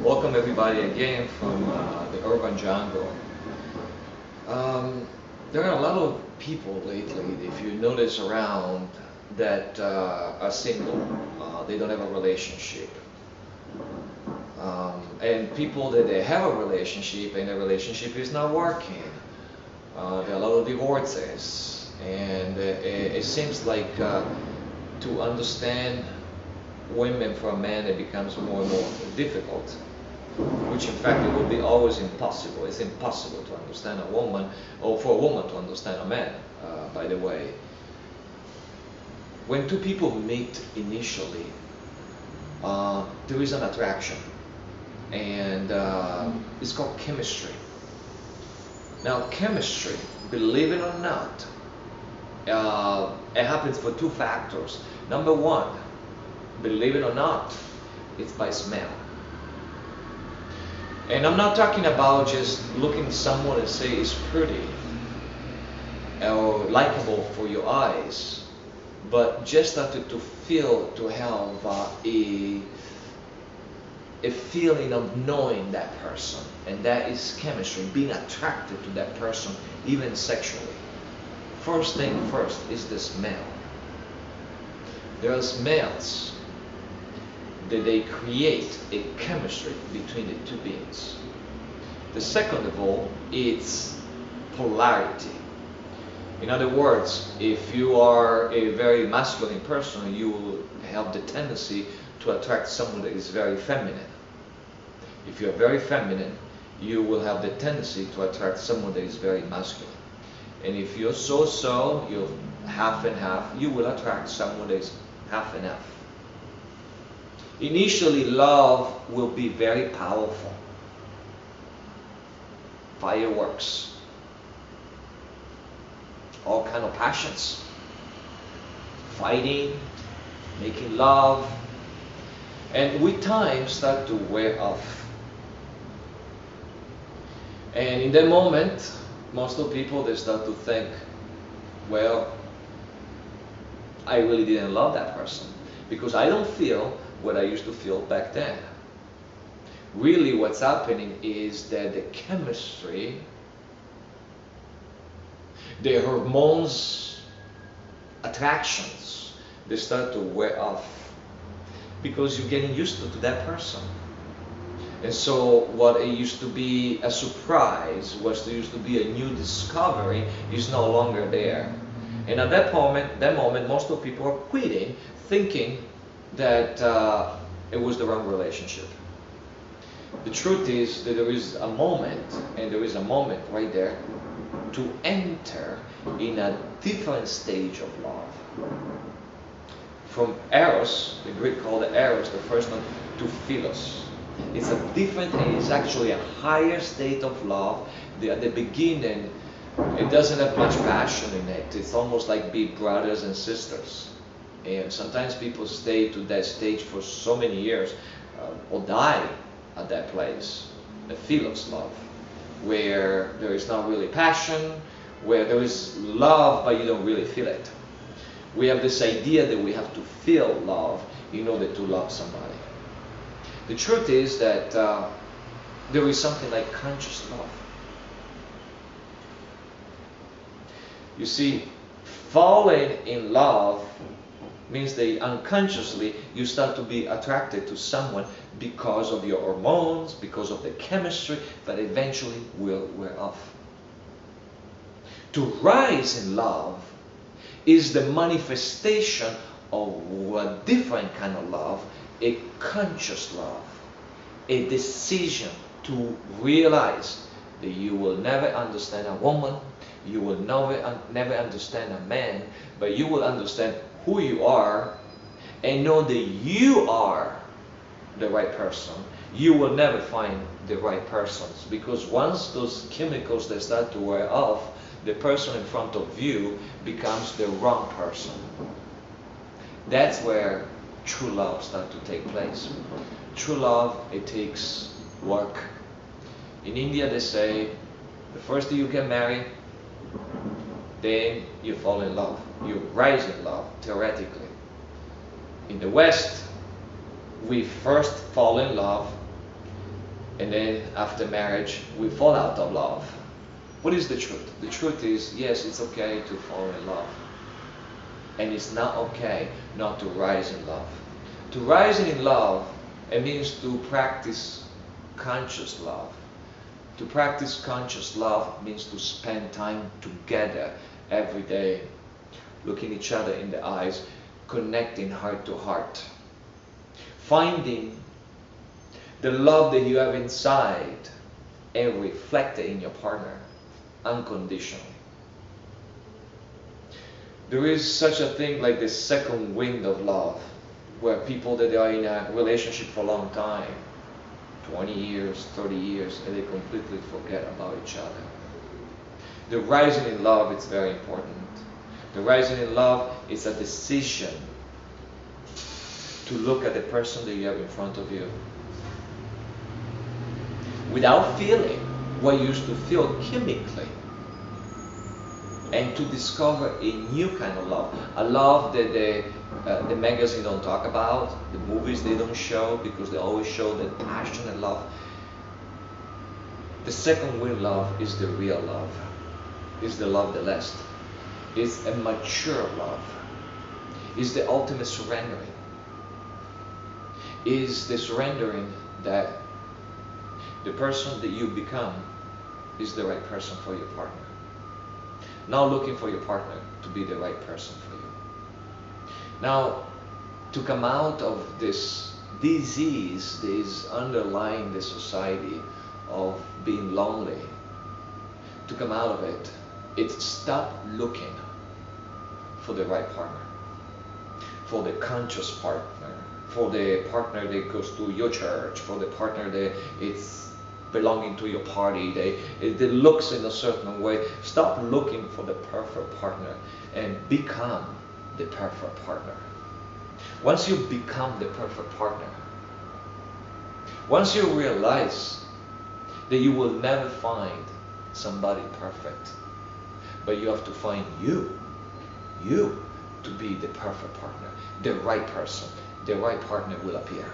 Welcome everybody again from the urban jungle. There are a lot of people lately, if you notice around, that are single. They don't have a relationship. And people that they have a relationship and the relationship is not working. There are a lot of divorces. And it seems like to understand women for a man, it becomes more and more difficult, which in fact it will be always impossible. It's impossible to understand a woman, or for a woman to understand a man, by the way. When two people meet initially, there is an attraction, and it's called chemistry. Now, chemistry, believe it or not, it happens for two factors. Number one, believe it or not, it's by smell. And I'm not talking about just looking at someone and say it's pretty or likable for your eyes, but just to feel, to have a feeling of knowing that person. And that is chemistry, being attracted to that person, even sexually. First thing first is the smell. There are smells that they create a chemistry between the two beings. The second of all, it's polarity. In other words, if you are a very masculine person, you will have the tendency to attract someone that is very feminine. If you are very feminine, you will have the tendency to attract someone that is very masculine. And if you're so-so, you're half and half, you will attract someone that is half and half. Initially, love will be very powerful. Fireworks, all kind of passions, fighting, making love, and with time start to wear off. And in that moment, most of the people, they start to think, well, I really didn't love that person because I don't feel what I used to feel back then. Really what's happening is that the chemistry, the hormones, attractions, they start to wear off because you're getting used to that person. And so what it used to be a surprise, what used to be a new discovery, is no longer there. And at that moment, most of people are quitting, thinking that it was the wrong relationship. The truth is that there is a moment, and there is a moment right there, to enter in a different stage of love. From eros, the Greek called it eros, the first one, to philos. It's a different, and it's actually a higher state of love. At the beginning, it doesn't have much passion in it. It's almost like being brothers and sisters. And sometimes people stay to that stage for so many years, or die at that place. The philos love, where there is not really passion, where there is love, but you don't really feel it. We have this idea that we have to feel love in order to love somebody. The truth is that there is something like conscious love. You see, falling in love means that unconsciously you start to be attracted to someone because of your hormones, because of the chemistry, but eventually will wear off. To rise in love is the manifestation of a different kind of love, a conscious love, a decision to realize that you will never understand a woman, you will never understand a man, but you will understand who you are and know that you are the right person. You will never find the right persons, because once those chemicals they start to wear off, the person in front of you becomes the wrong person. That's where true love starts to take place. True love, it takes work. In India they say, the first you get married, then you fall in love. You rise in love, theoretically. In the West, we first fall in love, And then after marriage, we fall out of love. What is the truth? The truth is, yes, it's okay to fall in love. And it's not okay not to rise in love. To rise in love, it means to practice conscious love. To practice conscious love means to spend time together every day, looking each other in the eyes, connecting heart to heart, finding the love that you have inside and reflect it in your partner unconditionally. There is such a thing like the second wind of love, where people that are in a relationship for a long time, 20 years, 30 years, and they completely forget about each other. The rising in love is very important. The rising in love is a decision to look at the person that you have in front of you without feeling what you used to feel chemically, and to discover a new kind of love, a love that the magazine don't talk about, the movies they don't show, because they always show the passionate love. The second wind love is the real love, is the love that lasts, is a mature love, is the ultimate surrendering, is the surrendering that the person that you become is the right person for your partner. Now looking for your partner to be the right person for you. Now, to come out of this disease that is underlying the society of being lonely, to come out of it, it's stop looking for the right partner, for the conscious partner, for the partner that goes to your church, for the partner that it's belonging to your party, that looks in a certain way. Stop looking for the perfect partner and become the perfect partner. Once you become the perfect partner, once you realize that you will never find somebody perfect, but you have to find you to be the perfect partner, the right person, the right partner will appear.